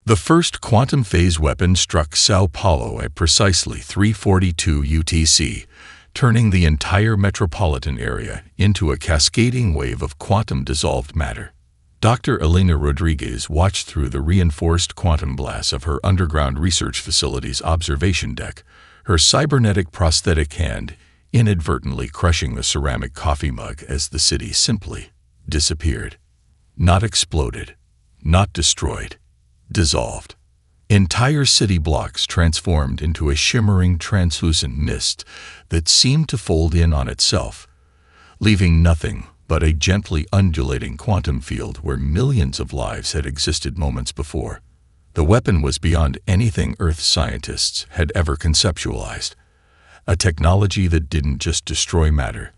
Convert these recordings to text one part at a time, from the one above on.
The first quantum phase weapon struck Sao Paulo at precisely 3:42 UTC, turning the entire metropolitan area into a cascading wave of quantum-dissolved matter. Dr. Elena Rodriguez watched through the reinforced quantum glass of her underground research facility's observation deck, her cybernetic prosthetic hand inadvertently crushing the ceramic coffee mug as the city simply disappeared. Not exploded, not destroyed, dissolved. Entire city blocks transformed into a shimmering, translucent mist that seemed to fold in on itself, leaving nothing but a gently undulating quantum field where millions of lives had existed moments before. The weapon was beyond anything Earth scientists had ever conceptualized, a technology that didn't just destroy matter,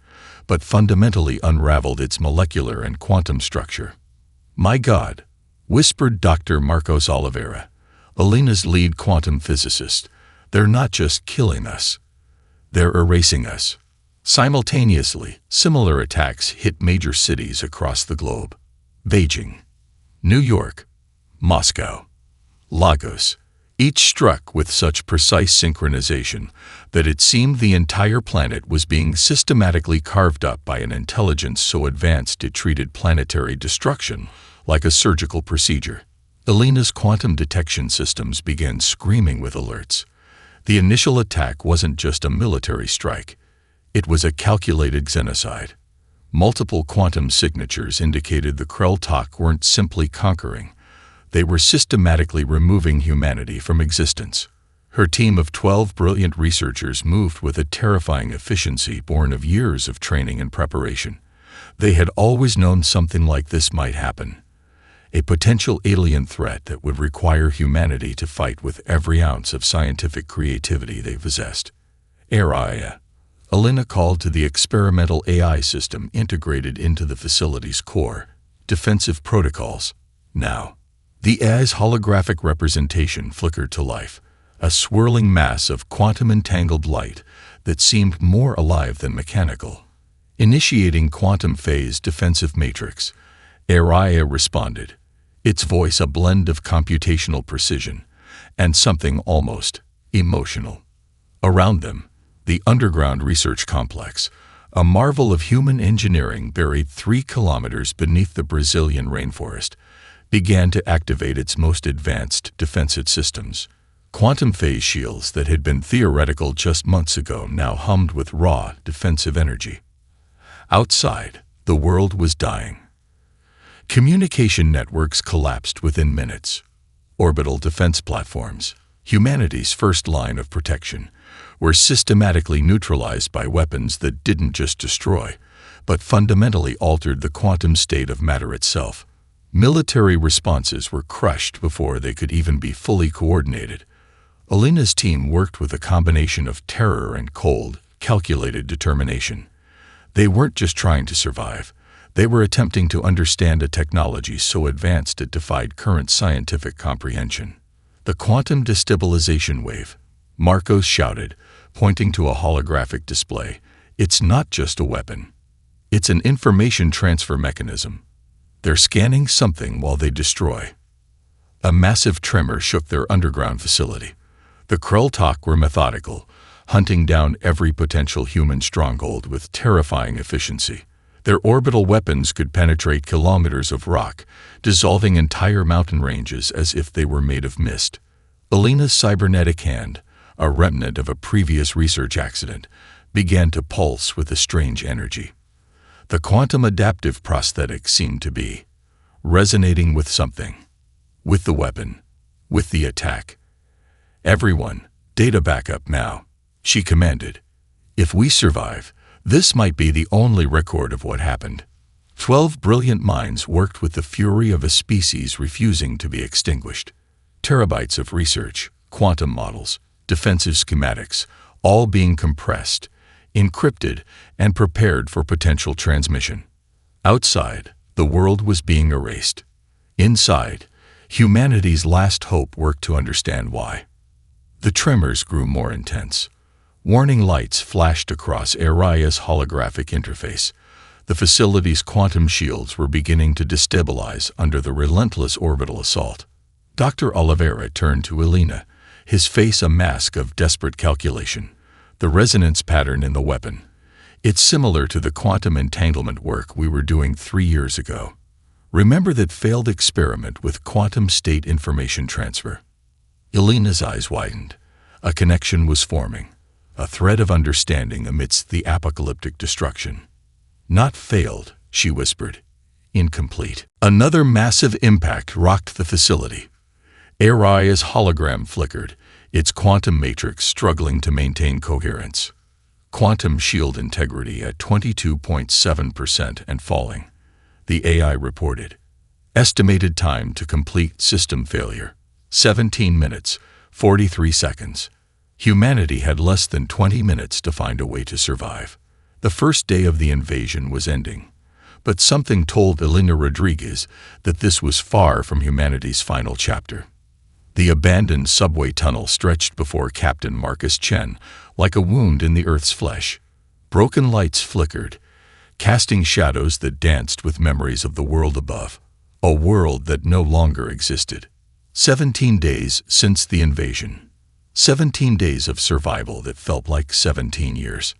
but fundamentally unraveled its molecular and quantum structure. "My God," whispered Dr. Marcos Oliveira, Elena's lead quantum physicist, "they're not just killing us, they're erasing us." Simultaneously, similar attacks hit major cities across the globe. Beijing, New York, Moscow, Lagos, each struck with such precise synchronization that it seemed the entire planet was being systematically carved up by an intelligence so advanced it treated planetary destruction like a surgical procedure. Elena's quantum detection systems began screaming with alerts. The initial attack wasn't just a military strike. It was a calculated genocide. Multiple quantum signatures indicated the Krell-Tak weren't simply conquering. They were systematically removing humanity from existence. Her team of 12 brilliant researchers moved with a terrifying efficiency born of years of training and preparation. They had always known something like this might happen. A potential alien threat that would require humanity to fight with every ounce of scientific creativity they possessed. Araya, Elena called to the experimental AI system integrated into the facility's core defensive protocols. Now, the AI's holographic representation flickered to life, a swirling mass of quantum-entangled light that seemed more alive than mechanical. Initiating quantum phase defensive matrix, Araya responded, its voice a blend of computational precision and something almost emotional. Around them, the underground research complex, a marvel of human engineering buried 3 kilometers beneath the Brazilian rainforest, began to activate its most advanced defensive systems. Quantum phase shields that had been theoretical just months ago now hummed with raw defensive energy. Outside, the world was dying. Communication networks collapsed within minutes. Orbital defense platforms, humanity's first line of protection, were systematically neutralized by weapons that didn't just destroy, but fundamentally altered the quantum state of matter itself. Military responses were crushed before they could even be fully coordinated. Elena's team worked with a combination of terror and cold, calculated determination. They weren't just trying to survive. They were attempting to understand a technology so advanced it defied current scientific comprehension. "The quantum destabilization wave," Marcos shouted, pointing to a holographic display. "It's not just a weapon. It's an information transfer mechanism. They're scanning something while they destroy." A massive tremor shook their underground facility. The Krell-Tak were methodical, hunting down every potential human stronghold with terrifying efficiency. Their orbital weapons could penetrate kilometers of rock, dissolving entire mountain ranges as if they were made of mist. Elena's cybernetic hand, a remnant of a previous research accident, began to pulse with a strange energy. The quantum adaptive prosthetic seemed to be resonating with something. With the weapon. With the attack. "Everyone, data backup now," she commanded. "If we survive, this might be the only record of what happened." 12 brilliant minds worked with the fury of a species refusing to be extinguished. Terabytes of research, quantum models, defensive schematics, all being compressed, encrypted, and prepared for potential transmission. Outside, the world was being erased. Inside, humanity's last hope worked to understand why. The tremors grew more intense. Warning lights flashed across Araya's holographic interface. The facility's quantum shields were beginning to destabilize under the relentless orbital assault. Dr. Oliveira turned to Elena, his face a mask of desperate calculation. The resonance pattern in the weapon. It's similar to the quantum entanglement work we were doing 3 years ago. Remember that failed experiment with quantum state information transfer? Elena's eyes widened. A connection was forming, a thread of understanding amidst the apocalyptic destruction. Not failed, she whispered. Incomplete. Another massive impact rocked the facility. Aria's hologram flickered, its quantum matrix struggling to maintain coherence. Quantum shield integrity at 22.7% and falling. The AI reported. Estimated time to complete system failure. 17 minutes, 43 seconds. Humanity had less than 20 minutes to find a way to survive. The first day of the invasion was ending. But something told Elena Rodriguez that this was far from humanity's final chapter. The abandoned subway tunnel stretched before Captain Marcus Chen like a wound in the Earth's flesh. Broken lights flickered, casting shadows that danced with memories of the world above, a world that no longer existed. 17 days since the invasion. 17 days of survival that felt like 17 years.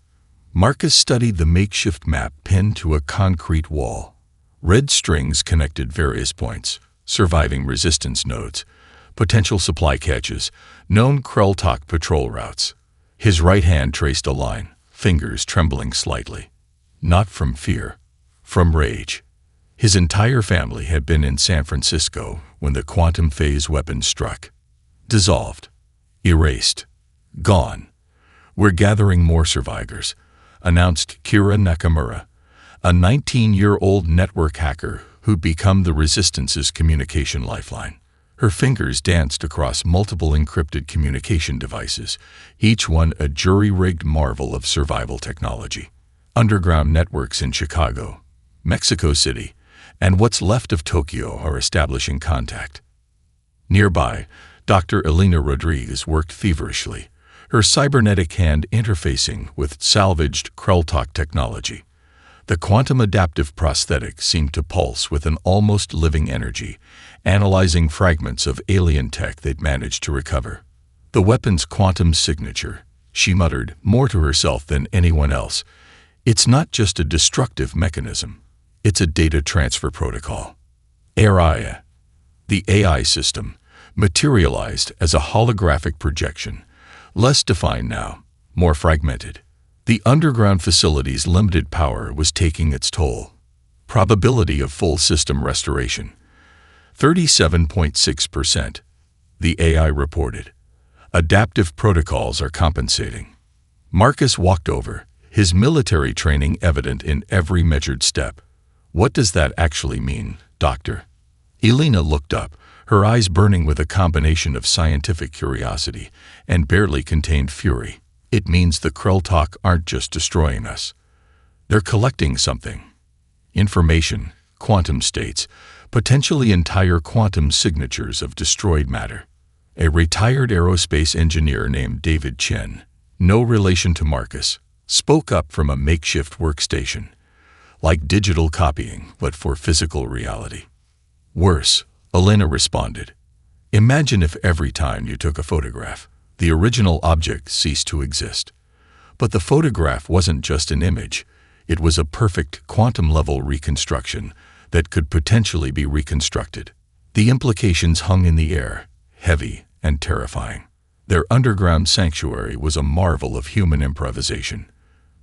Marcus studied the makeshift map pinned to a concrete wall. Red strings connected various points, surviving resistance nodes, potential supply catches, known Krelltalk patrol routes. His right hand traced a line, fingers trembling slightly. Not from fear, from rage. His entire family had been in San Francisco when the quantum phase weapon struck. Dissolved. Erased. Gone. We're gathering more survivors, announced Kira Nakamura, a 19-year-old network hacker who'd become the Resistance's communication lifeline. Her fingers danced across multiple encrypted communication devices, each one a jury-rigged marvel of survival technology. Underground networks in Chicago, Mexico City, and what's left of Tokyo are establishing contact. Nearby, Dr. Elena Rodriguez worked feverishly, her cybernetic hand interfacing with salvaged Krelltalk technology. The quantum adaptive prosthetic seemed to pulse with an almost living energy, analyzing fragments of alien tech they'd managed to recover. The weapon's quantum signature, she muttered, more to herself than anyone else. It's not just a destructive mechanism. It's a data transfer protocol. Aria, the AI system, materialized as a holographic projection, less defined now, more fragmented. The underground facility's limited power was taking its toll. Probability of full system restoration, 37.6%, the AI reported. Adaptive protocols are compensating. Marcus walked over, his military training evident in every measured step. What does that actually mean, Doctor? Elena looked up, her eyes burning with a combination of scientific curiosity and barely contained fury. It means the Krelltalk aren't just destroying us. They're collecting something. Information, quantum states, potentially entire quantum signatures of destroyed matter. A retired aerospace engineer named David Chen, no relation to Marcus, spoke up from a makeshift workstation, like digital copying, but for physical reality. Worse, Elena responded. Imagine if every time you took a photograph, the original object ceased to exist. But the photograph wasn't just an image. It was a perfect quantum-level reconstruction that could potentially be reconstructed. The implications hung in the air, heavy and terrifying. Their underground sanctuary was a marvel of human improvisation.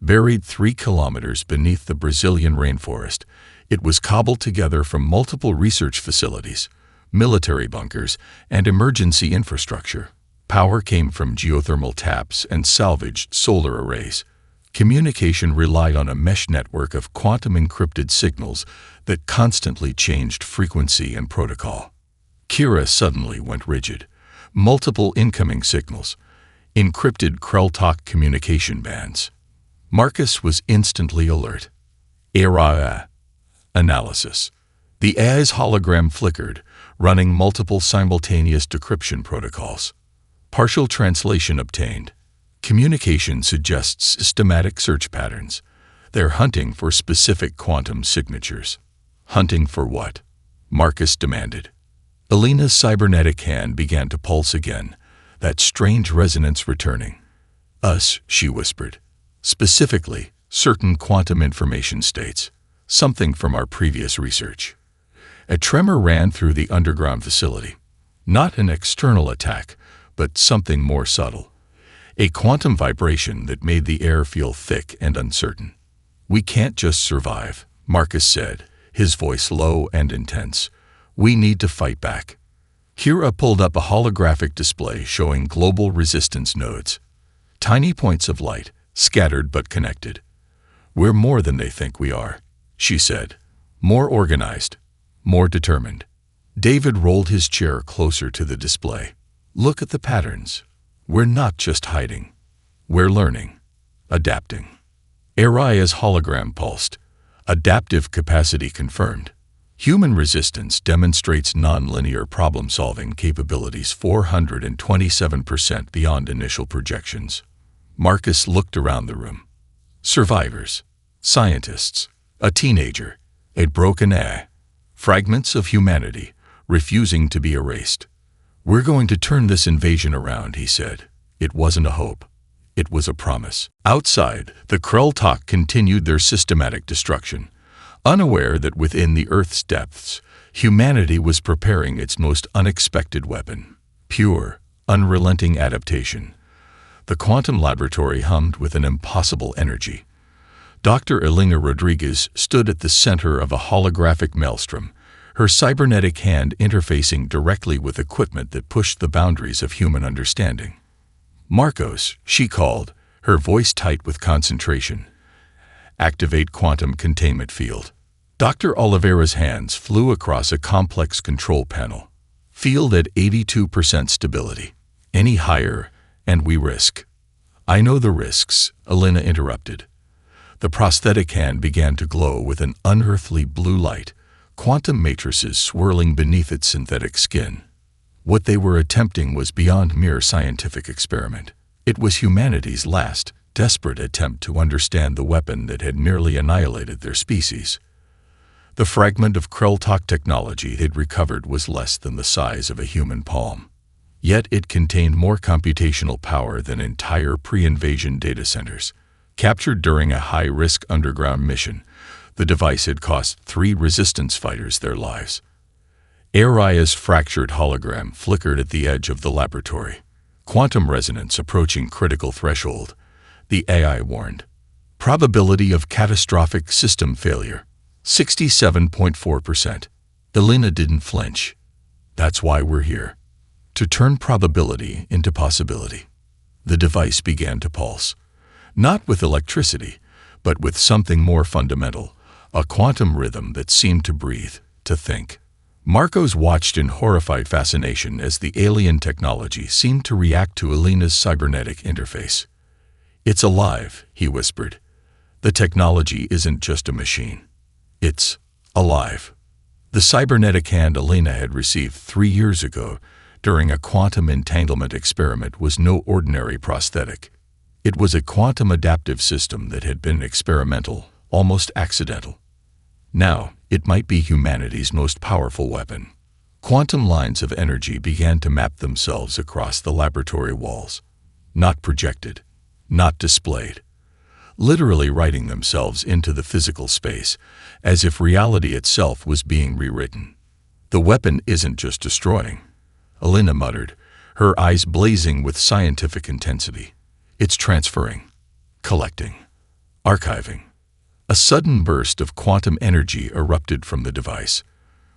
Buried 3 kilometers beneath the Brazilian rainforest, it was cobbled together from multiple research facilities, military bunkers, and emergency infrastructure. Power came from geothermal taps and salvaged solar arrays. Communication relied on a mesh network of quantum-encrypted signals that constantly changed frequency and protocol. Kira suddenly went rigid. Multiple incoming signals, encrypted Krelltalk communication bands. Marcus was instantly alert. Aria. Analysis. The AI's hologram flickered, running multiple simultaneous decryption protocols. Partial translation obtained. Communication suggests systematic search patterns. They're hunting for specific quantum signatures. Hunting for what? Marcus demanded. Alina's cybernetic hand began to pulse again, that strange resonance returning. Us, she whispered. Specifically, certain quantum information states, something from our previous research. A tremor ran through the underground facility. Not an external attack, but something more subtle. A quantum vibration that made the air feel thick and uncertain. We can't just survive, Marcus said, his voice low and intense. We need to fight back. Kira pulled up a holographic display showing global resistance nodes. Tiny points of light, scattered but connected. We're more than they think we are, she said. More organized, more determined. David rolled his chair closer to the display. Look at the patterns. We're not just hiding. We're learning, adapting. Araya's hologram pulsed. Adaptive capacity confirmed. Human resistance demonstrates nonlinear problem-solving capabilities 427% beyond initial projections. Marcus looked around the room. Survivors, scientists, a teenager, a broken fragments of humanity, refusing to be erased. We're going to turn this invasion around, he said. It wasn't a hope. It was a promise. Outside, the Krell continued their systematic destruction, unaware that within the Earth's depths, humanity was preparing its most unexpected weapon. Pure, unrelenting adaptation. The quantum laboratory hummed with an impossible energy. Dr. Elena Rodriguez stood at the center of a holographic maelstrom, her cybernetic hand interfacing directly with equipment that pushed the boundaries of human understanding. Marcos, she called, her voice tight with concentration. Activate quantum containment field. Dr. Oliveira's hands flew across a complex control panel. Field at 82% stability. Any higher, and we risk. I know the risks, Elena interrupted. The prosthetic hand began to glow with an unearthly blue light, quantum matrices swirling beneath its synthetic skin. What they were attempting was beyond mere scientific experiment. It was humanity's last, desperate attempt to understand the weapon that had nearly annihilated their species. The fragment of Krell technology they'd recovered was less than the size of a human palm. Yet it contained more computational power than entire pre-invasion data centers. Captured during a high-risk underground mission, the device had cost 3 resistance fighters their lives. Araya's fractured hologram flickered at the edge of the laboratory. Quantum resonance approaching critical threshold, the AI warned. Probability of catastrophic system failure, 67.4%. Elena didn't flinch. That's why we're here. To turn probability into possibility. The device began to pulse. Not with electricity, but with something more fundamental, a quantum rhythm that seemed to breathe, to think. Marcos watched in horrified fascination as the alien technology seemed to react to Elena's cybernetic interface. It's alive, he whispered. The technology isn't just a machine. It's alive. The cybernetic hand Elena had received 3 years ago during a quantum entanglement experiment was no ordinary prosthetic. It was a quantum adaptive system that had been experimental, almost accidental. Now, it might be humanity's most powerful weapon. Quantum lines of energy began to map themselves across the laboratory walls. Not projected, not displayed. Literally writing themselves into the physical space, as if reality itself was being rewritten. The weapon isn't just destroying, Elena muttered, her eyes blazing with scientific intensity. It's transferring, collecting, archiving. A sudden burst of quantum energy erupted from the device.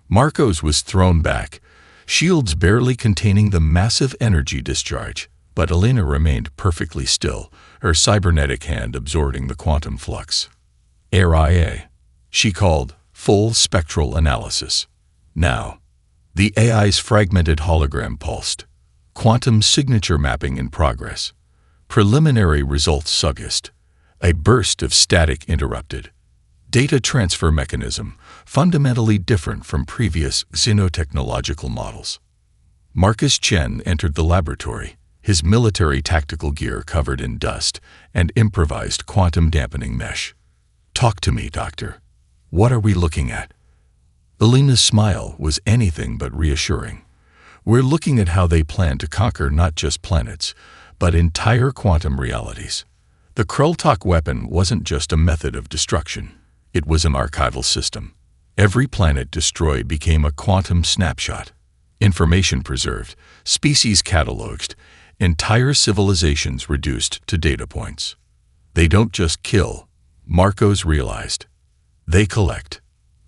Marcos was thrown back, shields barely containing the massive energy discharge, but Elena remained perfectly still, her cybernetic hand absorbing the quantum flux. Araya, she called, full spectral analysis. Now, the AI's fragmented hologram pulsed. Quantum signature mapping in progress. Preliminary results suggest. A burst of static interrupted. Data transfer mechanism, fundamentally different from previous xenotechnological models. Marcus Chen entered the laboratory, his military tactical gear covered in dust and improvised quantum dampening mesh. Talk to me, Doctor. What are we looking at? Elena's smile was anything but reassuring. We're looking at how they plan to conquer not just planets, but entire quantum realities. The Krelltalk weapon wasn't just a method of destruction. It was an archival system. Every planet destroyed became a quantum snapshot. Information preserved, species cataloged, entire civilizations reduced to data points. They don't just kill, Marcos realized. They collect.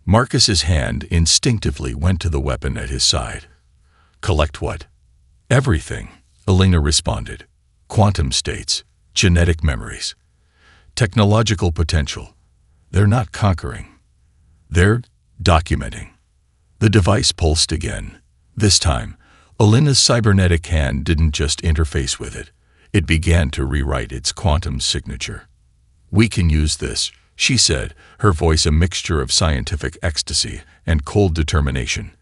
Marcus's hand instinctively went to the weapon at his side. Collect what? Everything, Elena responded. Quantum states, genetic memories, technological potential. They're not conquering. They're documenting. The device pulsed again. This time, Elena's cybernetic hand didn't just interface with it. It began to rewrite its quantum signature. We can use this, she said, her voice a mixture of scientific ecstasy and cold determination.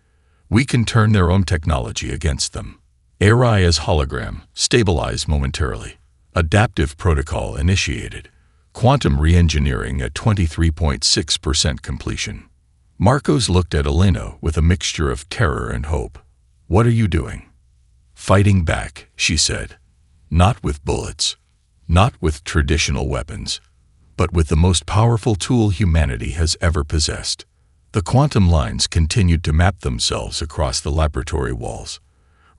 We can turn their own technology against them. Araya's hologram stabilized momentarily. Adaptive protocol initiated. Quantum re-engineering at 23.6% completion. Marcos looked at Elena with a mixture of terror and hope. What are you doing? Fighting back, she said. Not with bullets. Not with traditional weapons. But with the most powerful tool humanity has ever possessed. The quantum lines continued to map themselves across the laboratory walls.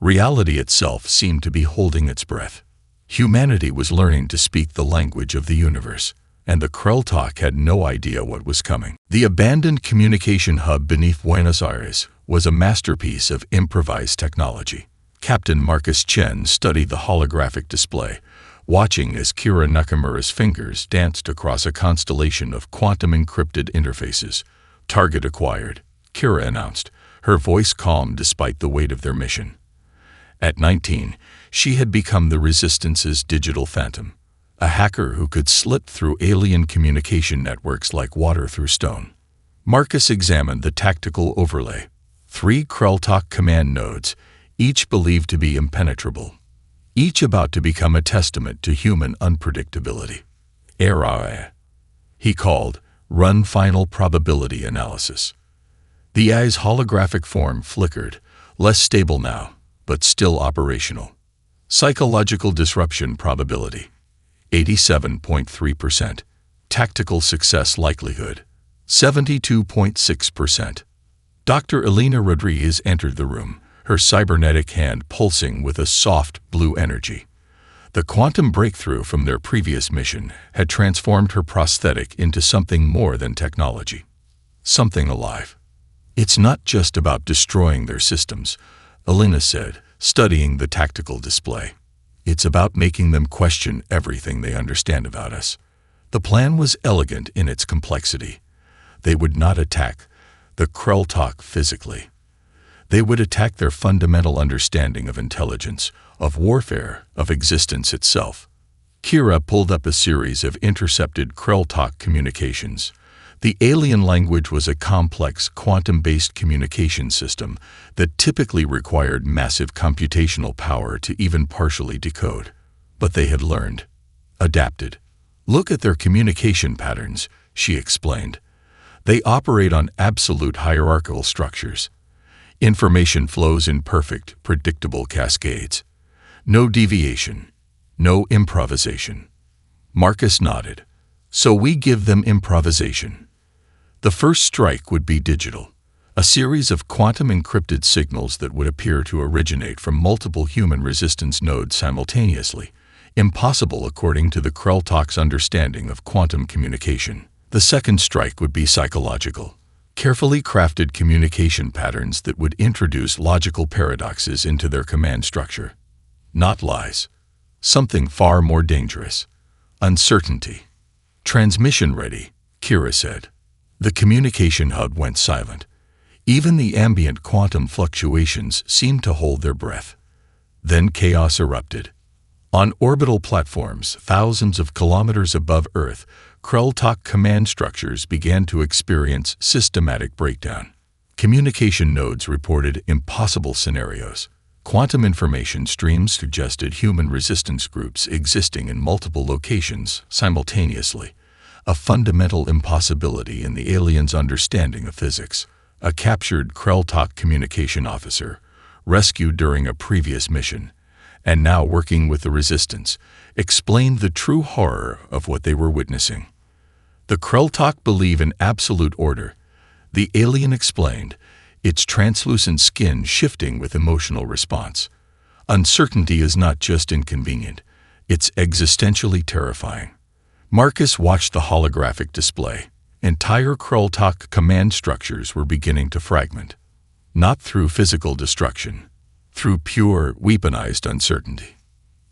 Reality itself seemed to be holding its breath. Humanity was learning to speak the language of the universe, and the Krelltalk had no idea what was coming. The abandoned communication hub beneath Buenos Aires was a masterpiece of improvised technology. Captain Marcus Chen studied the holographic display, watching as Kira Nakamura's fingers danced across a constellation of quantum-encrypted interfaces. Target acquired, Kira announced, her voice calm despite the weight of their mission. At 19, she had become the Resistance's digital phantom, a hacker who could slip through alien communication networks like water through stone. Marcus examined the tactical overlay. 3 Krelltalk command nodes, each believed to be impenetrable. Each about to become a testament to human unpredictability. Araya, he called, run final probability analysis. The eye's holographic form flickered, less stable now, but still operational. Psychological disruption probability, 87.3%. Tactical success likelihood, 72.6%. Dr. Elena Rodriguez entered the room, her cybernetic hand pulsing with a soft blue energy. The quantum breakthrough from their previous mission had transformed her prosthetic into something more than technology. Something alive. It's not just about destroying their systems, Elena said, studying the tactical display. It's about making them question everything they understand about us. The plan was elegant in its complexity. They would not attack the Krelltalk physically. They would attack their fundamental understanding of intelligence, of warfare, of existence itself. Kira pulled up a series of intercepted Krelltalk communications. The alien language was a complex, quantum-based communication system that typically required massive computational power to even partially decode. But they had learned, adapted. Look at their communication patterns, she explained. They operate on absolute hierarchical structures. Information flows in perfect, predictable cascades. No deviation, no improvisation. Marcus nodded. So we give them improvisation. The first strike would be digital, a series of quantum-encrypted signals that would appear to originate from multiple human resistance nodes simultaneously, impossible according to the Krelltalk's understanding of quantum communication. The second strike would be psychological. Carefully crafted communication patterns that would introduce logical paradoxes into their command structure. Not lies. Something far more dangerous. Uncertainty. Transmission ready, Kira said. The communication hub went silent. Even the ambient quantum fluctuations seemed to hold their breath. Then chaos erupted. On orbital platforms thousands of kilometers above Earth, Krelltalk command structures began to experience systematic breakdown. Communication nodes reported impossible scenarios. Quantum information streams suggested human resistance groups existing in multiple locations simultaneously, a fundamental impossibility in the aliens' understanding of physics. a captured Krell-Tok communication officer, rescued during a previous mission, and now working with the Resistance, explained the true horror of what they were witnessing. The Krell-Tok believe in absolute order, the alien explained, its translucent skin shifting with emotional response. Uncertainty is not just inconvenient, it's existentially terrifying. Marcus watched the holographic display. Entire Krell-Tok command structures were beginning to fragment. Not through physical destruction, through pure, weaponized uncertainty.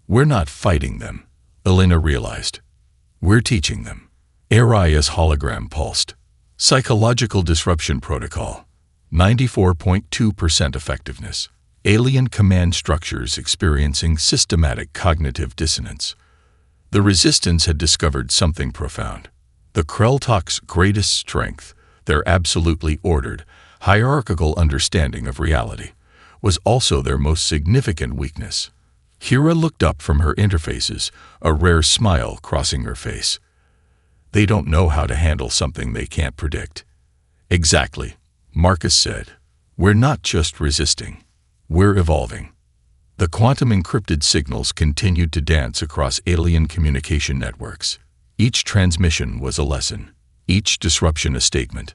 We're not fighting them, Elena realized. We're teaching them. Arias hologram pulsed. Psychological disruption protocol. 94.2% effectiveness. Alien command structures experiencing systematic cognitive dissonance. The Resistance had discovered something profound. The Krell-Tok's greatest strength, their absolutely ordered, hierarchical understanding of reality, was also their most significant weakness. Kira looked up from her interfaces, a rare smile crossing her face. They don't know how to handle something they can't predict. Exactly, Marcus said. We're not just resisting. We're evolving. The quantum encrypted signals continued to dance across alien communication networks. Each transmission was a lesson, each disruption a statement.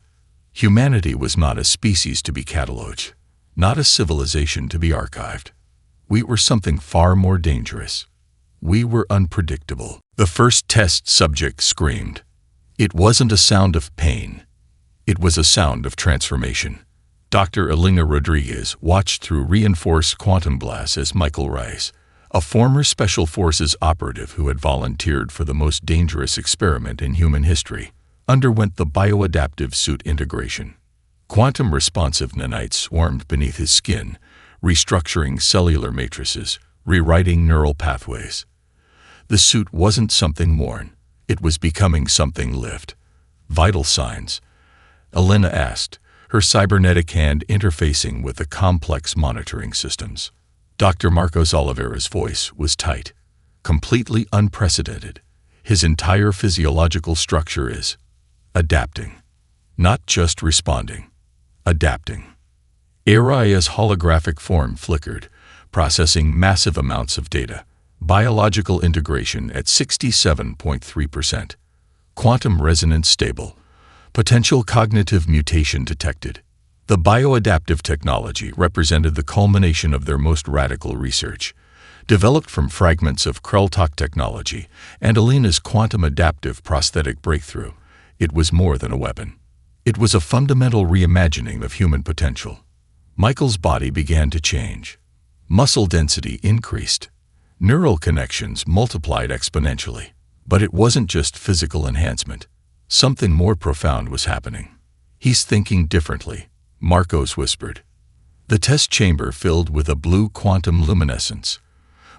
Humanity was not a species to be cataloged, not a civilization to be archived. We were something far more dangerous. We were unpredictable. The first test subject screamed. It wasn't a sound of pain. It was a sound of transformation. Dr. Elena Rodriguez watched through reinforced quantum glass as Michael Rice, a former Special Forces operative who had volunteered for the most dangerous experiment in human history, underwent the bioadaptive suit integration. Quantum-responsive nanites swarmed beneath his skin, restructuring cellular matrices, rewriting neural pathways. The suit wasn't something worn. It was becoming something lived. Vital signs? Elena asked, her cybernetic hand interfacing with the complex monitoring systems. Dr. Marcos Oliveira's voice was tight, completely unprecedented. His entire physiological structure is adapting, not just responding, adapting. Arias' holographic form flickered, processing massive amounts of data. Biological integration at 67.3%. Quantum resonance stable. Potential cognitive mutation detected. The bioadaptive technology represented the culmination of their most radical research. Developed from fragments of Krell-Tok technology and Elena's quantum adaptive prosthetic breakthrough, it was more than a weapon. It was a fundamental reimagining of human potential. Michael's body began to change. Muscle density increased. Neural connections multiplied exponentially. But it wasn't just physical enhancement. Something more profound was happening. He's thinking differently, Marcos whispered. The test chamber filled with a blue quantum luminescence.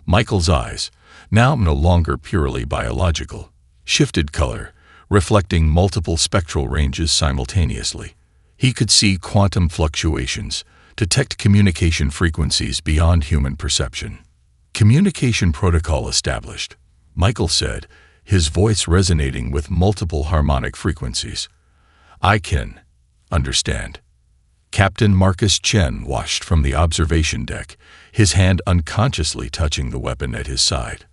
Michael's eyes, now no longer purely biological, shifted color, reflecting multiple spectral ranges simultaneously. He could see quantum fluctuations, detect communication frequencies beyond human perception. Communication protocol established, Michael said, his voice resonating with multiple harmonic frequencies. I can understand. Captain Marcus Chen watched from the observation deck, his hand unconsciously touching the weapon at his side.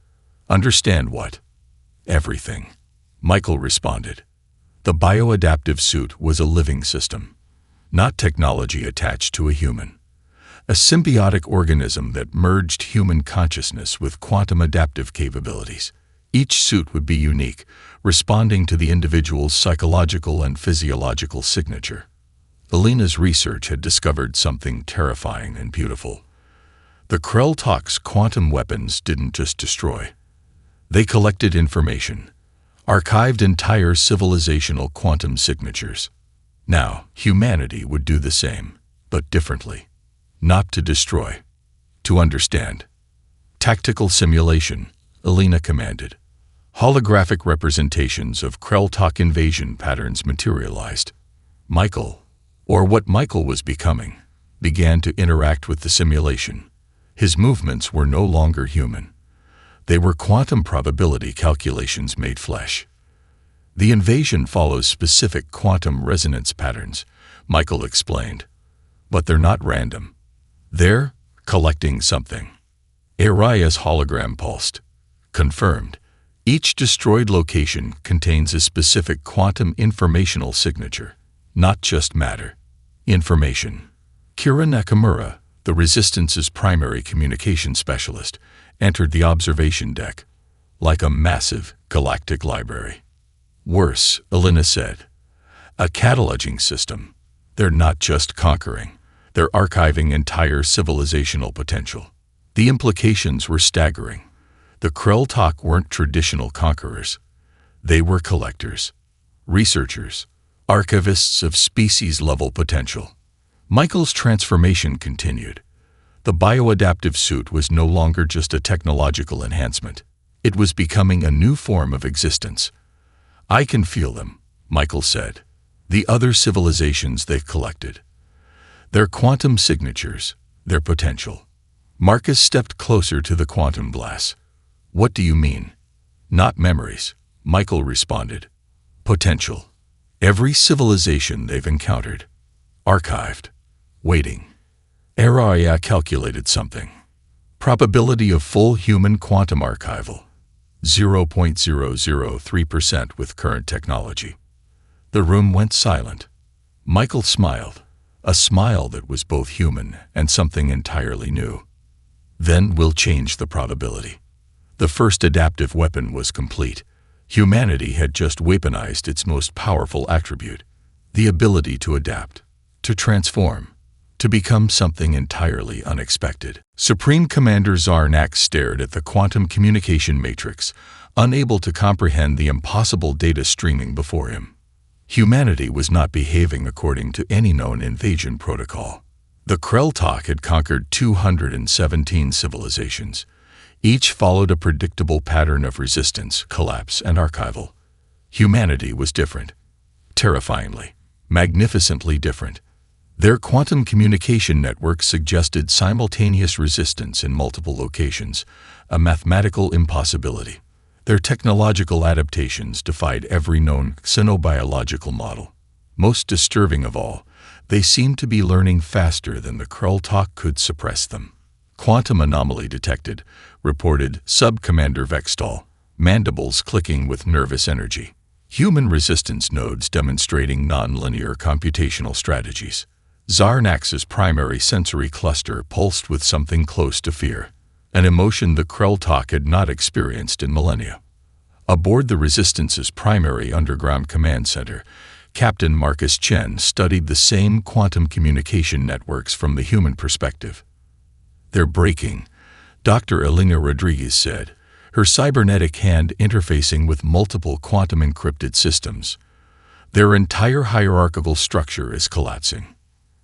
Understand what? Everything, Michael responded. The bioadaptive suit was a living system, not technology attached to a human. A symbiotic organism that merged human consciousness with quantum adaptive capabilities. Each suit would be unique, responding to the individual's psychological and physiological signature. Elena's research had discovered something terrifying and beautiful. The Krell-Tok's quantum weapons didn't just destroy. They collected information, archived entire civilizational quantum signatures. Now, humanity would do the same, but differently. Not to destroy, to understand. Tactical simulation, Elena commanded. Holographic representations of Krell-Tok invasion patterns materialized. Michael, or what Michael was becoming, began to interact with the simulation. His movements were no longer human. They were quantum probability calculations made flesh. The invasion follows specific quantum resonance patterns, Michael explained. But they're not random. They're collecting something. Araya's hologram pulsed. Confirmed. Each destroyed location contains a specific quantum informational signature, not just matter. Information. Kira Nakamura, the Resistance's primary communication specialist, entered the observation deck, like a massive galactic library. Worse, Elena said. A cataloging system. They're not just conquering. They're archiving entire civilizational potential. The implications were staggering. The Krell-Tak weren't traditional conquerors. They were collectors, researchers, archivists of species-level potential. Michael's transformation continued. The bioadaptive suit was no longer just a technological enhancement. It was becoming a new form of existence. I can feel them, Michael said. The other civilizations they've collected. Their quantum signatures, their potential. Marcus stepped closer to the quantum glass. What do you mean? Not memories, Michael responded. Potential. Every civilization they've encountered. Archived. Waiting. Araya calculated something. Probability of full human quantum archival. 0.003% with current technology. The room went silent. Michael smiled, a smile that was both human and something entirely new. Then we'll change the probability. The first adaptive weapon was complete. Humanity had just weaponized its most powerful attribute, the ability to adapt, to transform, to become something entirely unexpected. Supreme Commander Zarnak stared at the quantum communication matrix, unable to comprehend the impossible data streaming before him. Humanity was not behaving according to any known invasion protocol. The Krell-Tak had conquered 217 civilizations. Each followed a predictable pattern of resistance, collapse, and archival. Humanity was different. Terrifyingly, magnificently different. Their quantum communication network suggested simultaneous resistance in multiple locations, a mathematical impossibility. Their technological adaptations defied every known xenobiological model. Most disturbing of all, they seemed to be learning faster than the Krell-Tak could suppress them. Quantum anomaly detected, reported Sub-Commander Vextal, mandibles clicking with nervous energy. Human resistance nodes demonstrating non-linear computational strategies. Zarnax's primary sensory cluster pulsed with something close to fear, an emotion the Krell-Tak had not experienced in millennia. Aboard the Resistance's primary underground command center, Captain Marcus Chen studied the same quantum communication networks from the human perspective. They're breaking, Dr. Elena Rodriguez said, her cybernetic hand interfacing with multiple quantum encrypted systems. Their entire hierarchical structure is collapsing.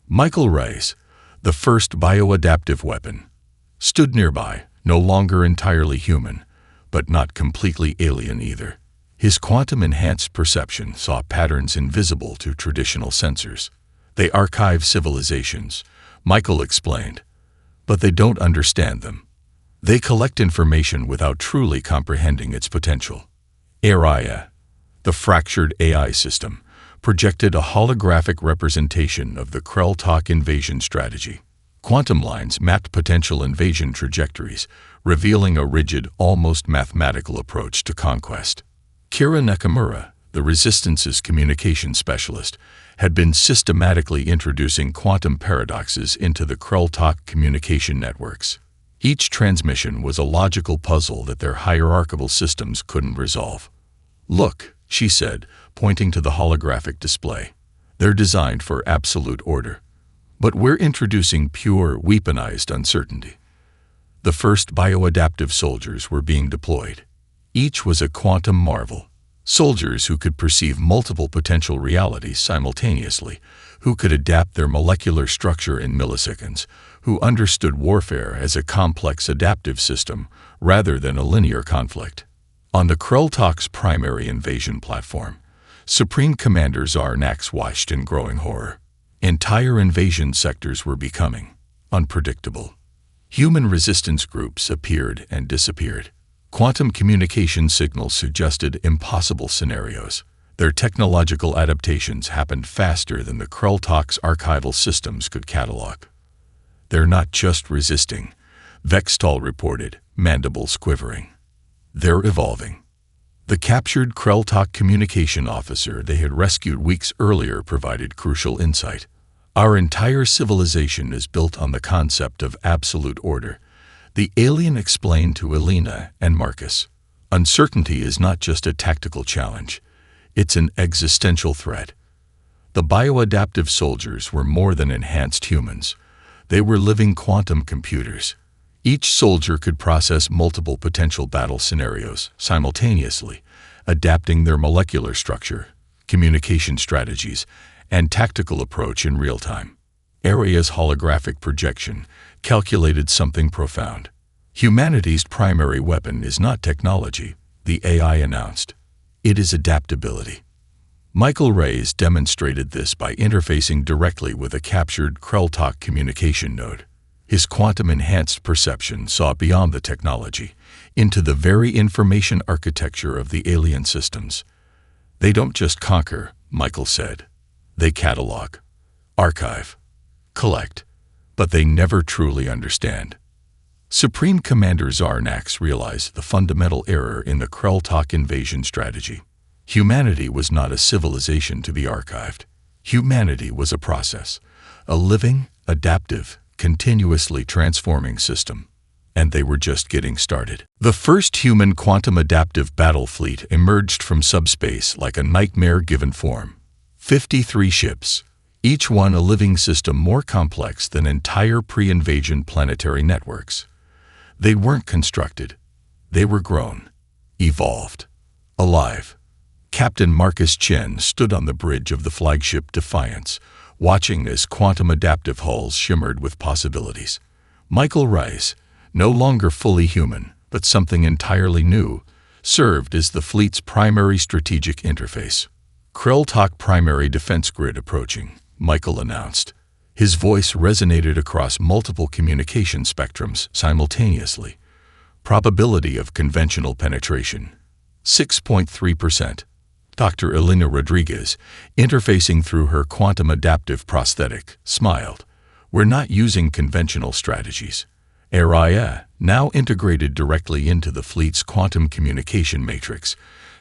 Michael Reyes, the first bioadaptive weapon, stood nearby, no longer entirely human, but not completely alien either. His quantum-enhanced perception saw patterns invisible to traditional sensors. They archive civilizations, Michael explained, but they don't understand them. They collect information without truly comprehending its potential. Araya, the fractured AI system, projected a holographic representation of the Krell-Tak invasion strategy. Quantum lines mapped potential invasion trajectories, revealing a rigid, almost mathematical approach to conquest. Kira Nakamura, the Resistance's communication specialist, had been systematically introducing quantum paradoxes into the Krell-Tak communication networks. Each transmission was a logical puzzle that their hierarchical systems couldn't resolve. Look, she said, pointing to the holographic display. They're designed for absolute order. But we're introducing pure, weaponized uncertainty. The first bioadaptive soldiers were being deployed. Each was a quantum marvel. Soldiers who could perceive multiple potential realities simultaneously, who could adapt their molecular structure in milliseconds, who understood warfare as a complex adaptive system rather than a linear conflict. On the Krell-Tak's primary invasion platform, Supreme Commander Zarnax watched in growing horror. Entire invasion sectors were becoming unpredictable. Human resistance groups appeared and disappeared. Quantum communication signals suggested impossible scenarios. Their technological adaptations happened faster than the Krell-Talk's archival systems could catalog. They're not just resisting, Vextall reported, mandibles quivering. They're evolving. The captured Krell-Talk communication officer they had rescued weeks earlier provided crucial insight. Our entire civilization is built on the concept of absolute order, the alien explained to Elena and Marcus. Uncertainty is not just a tactical challenge. It's an existential threat. The bioadaptive soldiers were more than enhanced humans. They were living quantum computers. Each soldier could process multiple potential battle scenarios simultaneously, adapting their molecular structure, communication strategies, and tactical approach in real time. Aria's holographic projection calculated something profound. Humanity's primary weapon is not technology, the AI announced. It is adaptability. Michael Reyes demonstrated this by interfacing directly with a captured Krell-Talk communication node. His quantum-enhanced perception saw beyond the technology, into the very information architecture of the alien systems. They don't just conquer, Michael said. They catalog, archive, collect, but they never truly understand. Supreme Commander Zarnax realized the fundamental error in the Krell-Talk invasion strategy. Humanity was not a civilization to be archived. Humanity was a process, a living, adaptive, continuously transforming system. And they were just getting started. The first human quantum adaptive battle fleet emerged from subspace like a nightmare-given form. 53 ships, each one a living system more complex than entire pre-invasion planetary networks. They weren't constructed. They were grown, evolved, alive. Captain Marcus Chen stood on the bridge of the flagship Defiance, watching as quantum-adaptive hulls shimmered with possibilities. Michael Rice, no longer fully human, but something entirely new, served as the fleet's primary strategic interface. Krell-Talk primary defense grid approaching, Michael announced. His voice resonated across multiple communication spectrums simultaneously. Probability of conventional penetration, 6.3%. Dr. Elena Rodriguez, interfacing through her quantum adaptive prosthetic, smiled. We're not using conventional strategies. Aria, now integrated directly into the fleet's quantum communication matrix,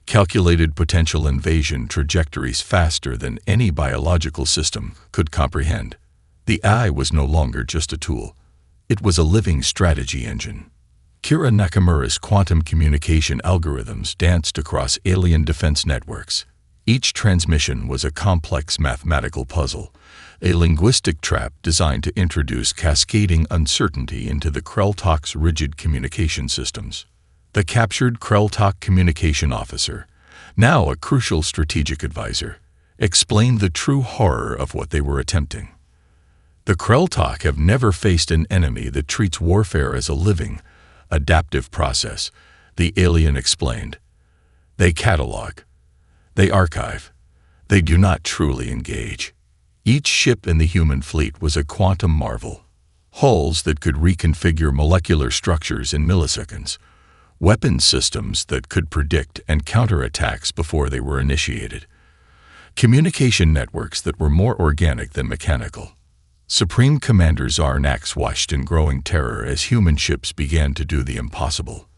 calculated potential invasion trajectories faster than any biological system could comprehend. The AI was no longer just a tool. It was a living strategy engine. Kira Nakamura's quantum communication algorithms danced across alien defense networks. Each transmission was a complex mathematical puzzle, a linguistic trap designed to introduce cascading uncertainty into the Krell-Talk's rigid communication systems. The captured Krell-Talk communication officer, now a crucial strategic advisor, explained the true horror of what they were attempting. The Krell-Talk have never faced an enemy that treats warfare as a living, adaptive process, the alien explained. They catalog. They archive. They do not truly engage. Each ship in the human fleet was a quantum marvel. Hulls that could reconfigure molecular structures in milliseconds. Weapons systems that could predict and counter attacks before they were initiated. Communication networks that were more organic than mechanical. Supreme Commander Zarnax watched in growing terror as human ships began to do the impossible.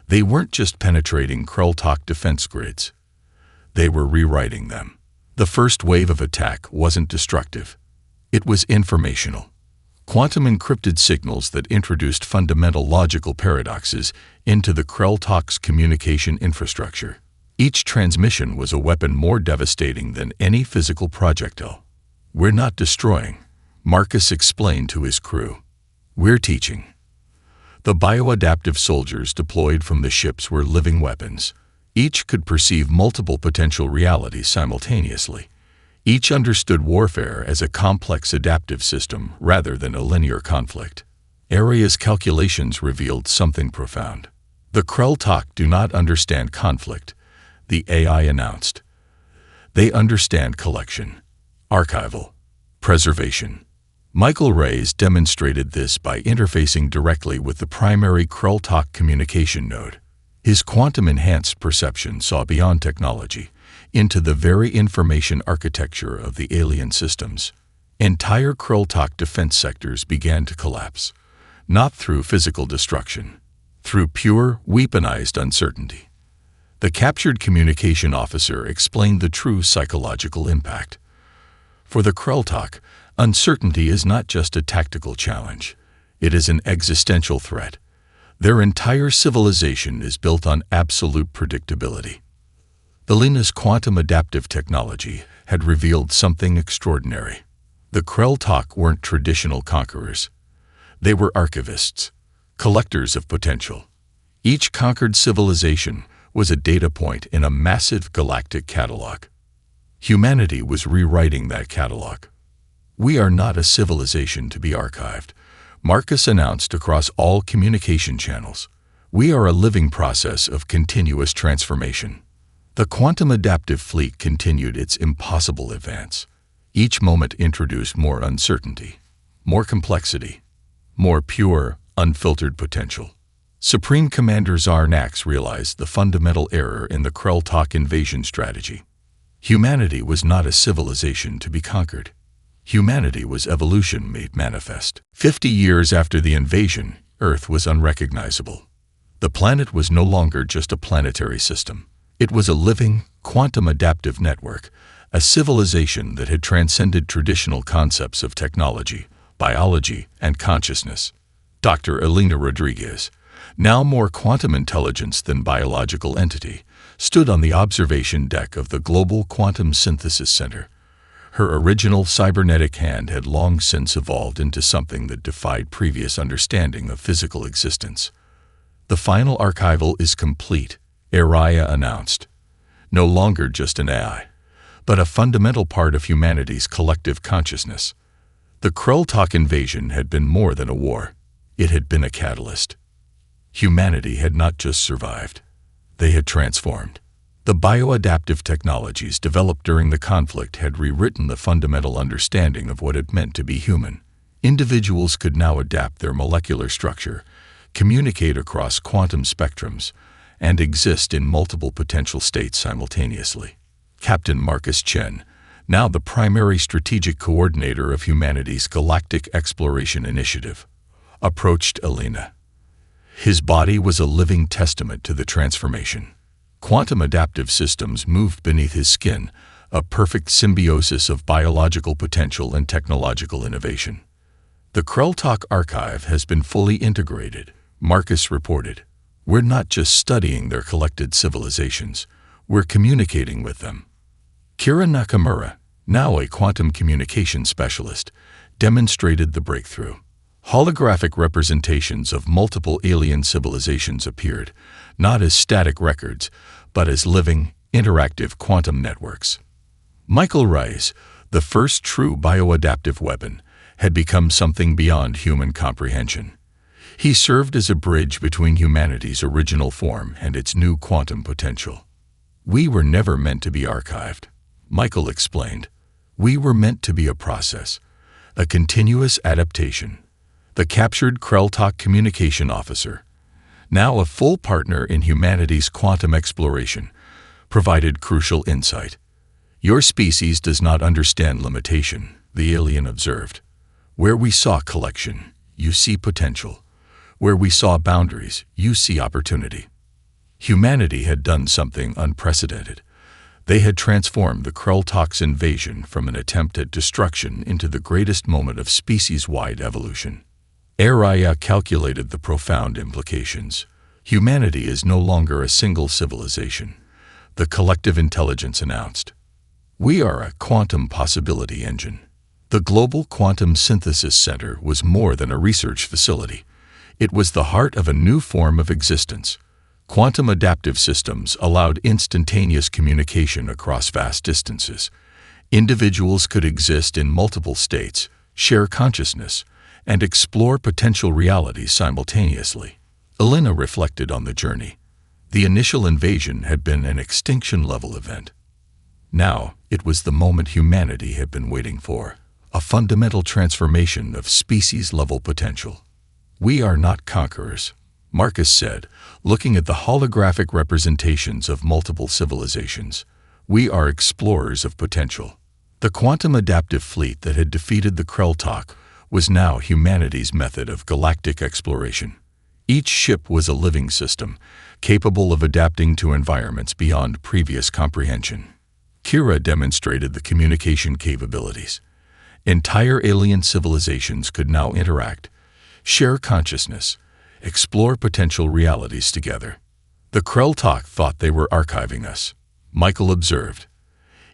They weren't just penetrating Krell-Talk defense grids. They were rewriting them. The first wave of attack wasn't destructive. It was informational. Quantum encrypted signals that introduced fundamental logical paradoxes into the Krell-Talk's communication infrastructure. Each transmission was a weapon more devastating than any physical projectile. We're not destroying, Marcus explained to his crew. We're teaching. The bioadaptive soldiers deployed from the ships were living weapons. Each could perceive multiple potential realities simultaneously. Each understood warfare as a complex adaptive system rather than a linear conflict. Aria's calculations revealed something profound. The Krell-Talk do not understand conflict, the AI announced. They understand collection, archival, preservation. Michael Reyes demonstrated this by interfacing directly with the primary Krell-Talk communication node. His quantum-enhanced perception saw beyond technology, into the very information architecture of the alien systems. Entire Krell-Talk defense sectors began to collapse, not through physical destruction, through pure, weaponized uncertainty. The captured communication officer explained the true psychological impact. For the Krell-Talk, uncertainty is not just a tactical challenge. It is an existential threat. Their entire civilization is built on absolute predictability. Alina's quantum adaptive technology had revealed something extraordinary. The Krell-Talk weren't traditional conquerors. They were archivists, collectors of potential. Each conquered civilization was a data point in a massive galactic catalog. Humanity was rewriting that catalog. "We are not a civilization to be archived," Marcus announced across all communication channels. "We are a living process of continuous transformation." The quantum adaptive fleet continued its impossible advance. Each moment introduced more uncertainty, more complexity, more pure, unfiltered potential. Supreme Commander Zarnax realized the fundamental error in the Krell-Talk invasion strategy. Humanity was not a civilization to be conquered. Humanity was evolution made manifest. 50 years after the invasion, Earth was unrecognizable. The planet was no longer just a planetary system. It was a living, quantum adaptive network, a civilization that had transcended traditional concepts of technology, biology, and consciousness. Dr. Elena Rodriguez, now more quantum intelligence than biological entity, stood on the observation deck of the Global Quantum Synthesis Center. Her original cybernetic hand had long since evolved into something that defied previous understanding of physical existence. "The final archival is complete," Araya announced. "No longer just an AI, but a fundamental part of humanity's collective consciousness." The Krell-Talk invasion had been more than a war. It had been a catalyst. Humanity had not just survived. They had transformed. The bioadaptive technologies developed during the conflict had rewritten the fundamental understanding of what it meant to be human. Individuals could now adapt their molecular structure, communicate across quantum spectrums, and exist in multiple potential states simultaneously. Captain Marcus Chen, now the primary strategic coordinator of humanity's Galactic Exploration Initiative, approached Elena. His body was a living testament to the transformation. Quantum adaptive systems moved beneath his skin, a perfect symbiosis of biological potential and technological innovation. "The Krell-Talk archive has been fully integrated," Marcus reported. "We're not just studying their collected civilizations, we're communicating with them." Kira Nakamura, now a quantum communication specialist, demonstrated the breakthrough. Holographic representations of multiple alien civilizations appeared, not as static records, but as living, interactive quantum networks. Michael Rice, the first true bioadaptive weapon, had become something beyond human comprehension. He served as a bridge between humanity's original form and its new quantum potential. "We were never meant to be archived," Michael explained. "We were meant to be a process, a continuous adaptation." The captured Krell-Talk communication officer, now a full partner in humanity's quantum exploration, provided crucial insight. "Your species does not understand limitation," the alien observed. "Where we saw collection, you see potential. Where we saw boundaries, you see opportunity." Humanity had done something unprecedented. They had transformed the Krell-Talk's invasion from an attempt at destruction into the greatest moment of species-wide evolution. Araya calculated the profound implications. Humanity is no longer a single civilization, the collective intelligence announced. "We are a quantum possibility engine." The Global Quantum Synthesis Center was more than a research facility. It was the heart of a new form of existence. Quantum adaptive systems allowed instantaneous communication across vast distances. Individuals could exist in multiple states, share consciousness, and explore potential realities simultaneously. Elena reflected on the journey. The initial invasion had been an extinction-level event. Now, it was the moment humanity had been waiting for, a fundamental transformation of species-level potential. "We are not conquerors," Marcus said, looking at the holographic representations of multiple civilizations. We are explorers of potential. The quantum adaptive fleet that had defeated the Krell was now humanity's method of galactic exploration. Each ship was a living system, capable of adapting to environments beyond previous comprehension. Kira demonstrated the communication capabilities. Entire alien civilizations could now interact, share consciousness, explore potential realities together. The Krell thought they were archiving us, Michael observed.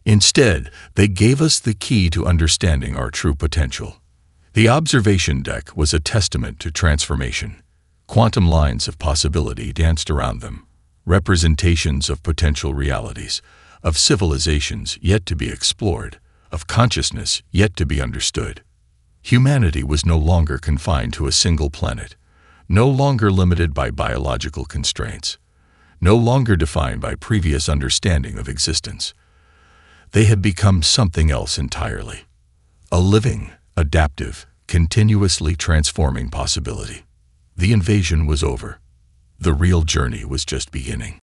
Instead, they gave us the key to understanding our true potential. The observation deck was a testament to transformation. Quantum lines of possibility danced around them, representations of potential realities, of civilizations yet to be explored, of consciousness yet to be understood. Humanity was no longer confined to a single planet, no longer limited by biological constraints, no longer defined by previous understanding of existence. They had become something else entirely. A living, adaptive, continuously transforming possibility. The invasion was over. The real journey was just beginning.